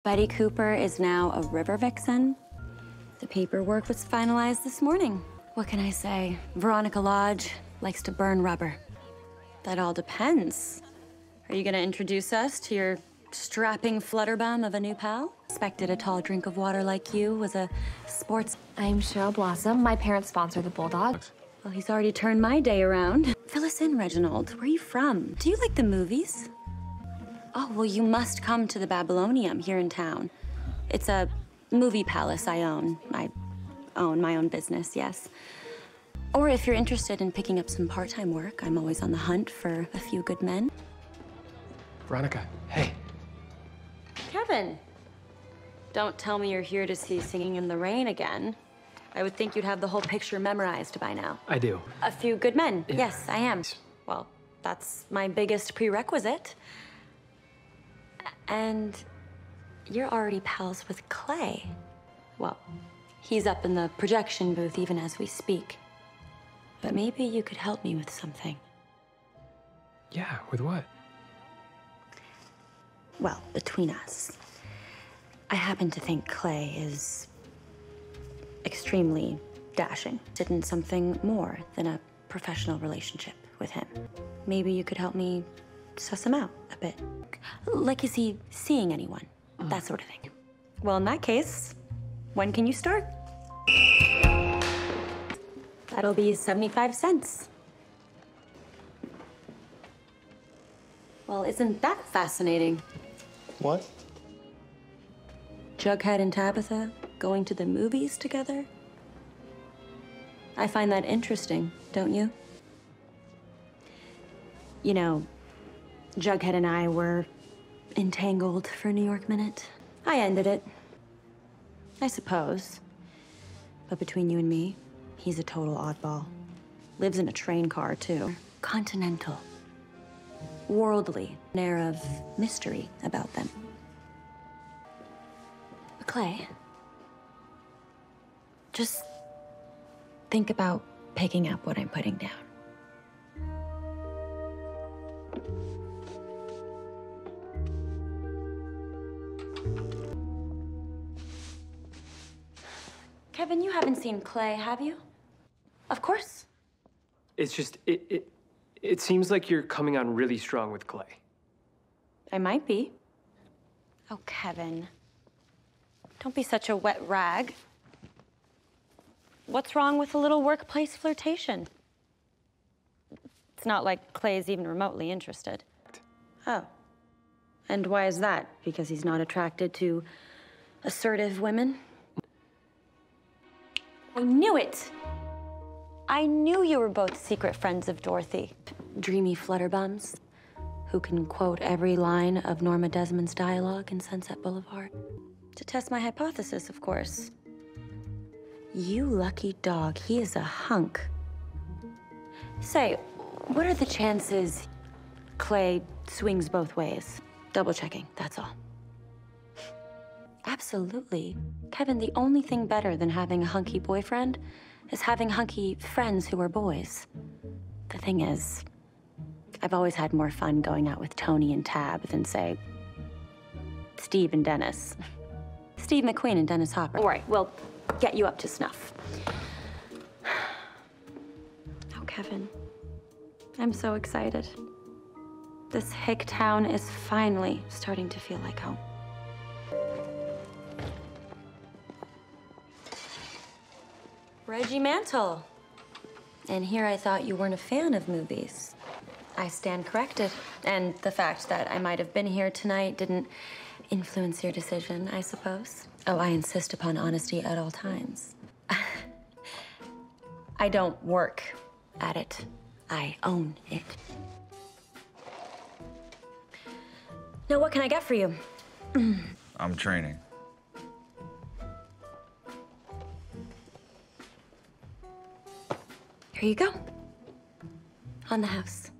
Betty Cooper is now a river vixen. The paperwork was finalized this morning. What can I say? Veronica Lodge likes to burn rubber. That all depends. Are you gonna introduce us to your strapping flutterbum of a new pal? Expected a tall drink of water like you was a sports... I'm Cheryl Blossom. My parents sponsor the Bulldogs. Well, he's already turned my day around. Fill us in, Reginald. Where are you from? Do you like the movies? Oh, well, you must come to the Babylonium here in town. It's a movie palace I own. I own my own business, yes. Or if you're interested in picking up some part-time work, I'm always on the hunt for a few good men. Veronica, hey. Kevin, don't tell me you're here to see Singing in the Rain again. I would think you'd have the whole picture memorized by now. I do. A Few Good Men. Yeah. Yes, I am. Well, that's my biggest prerequisite. And you're already pals with Clay. Well, he's up in the projection booth even as we speak. But maybe you could help me with something. Yeah, with what? Well, between us, I happen to think Clay is extremely dashing. Didn't something more than a professional relationship with him. Maybe you could help me suss him out a bit. Like, is he seeing anyone? That sort of thing. Well, in that case, when can you start? That'll be 75 cents. Well, isn't that fascinating? What? Jughead and Tabitha going to the movies together? I find that interesting, don't you? You know, Jughead and I were entangled for a New York minute. I ended it, I suppose. But between you and me, he's a total oddball. Lives in a train car, too. Continental. Worldly. An air of mystery about them. But Clay, just think about picking up what I'm putting down. Kevin, you haven't seen Clay, have you? Of course. It's just, it seems like you're coming on really strong with Clay. I might be. Oh, Kevin. Don't be such a wet rag. What's wrong with a little workplace flirtation? It's not like Clay's even remotely interested. Oh. And why is that? Because he's not attracted to assertive women? I knew it! I knew you were both secret friends of Dorothy. Dreamy flutterbums who can quote every line of Norma Desmond's dialogue in Sunset Boulevard. To test my hypothesis, of course. You lucky dog, he is a hunk. Say, what are the chances Clay swings both ways? Double checking, that's all. Absolutely. Kevin, the only thing better than having a hunky boyfriend is having hunky friends who are boys. The thing is, I've always had more fun going out with Tony and Tab than, say, Steve and Dennis. Steve McQueen and Dennis Hopper. All right, we'll get you up to snuff. Oh, Kevin, I'm so excited. This hick town is finally starting to feel like home. Reggie Mantle. And here I thought you weren't a fan of movies. I stand corrected. And the fact that I might have been here tonight didn't influence your decision, I suppose. Oh, I insist upon honesty at all times. I don't work at it. I own it. Now, what can I get for you? I'm training. Here you go. On the house.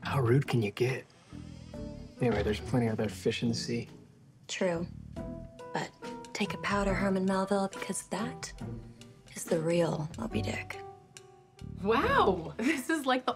How rude can you get? Anyway, there's plenty of other fish in the sea. True. But take a powder, Herman Melville, because that is the real Moby Dick. Wow, this is like the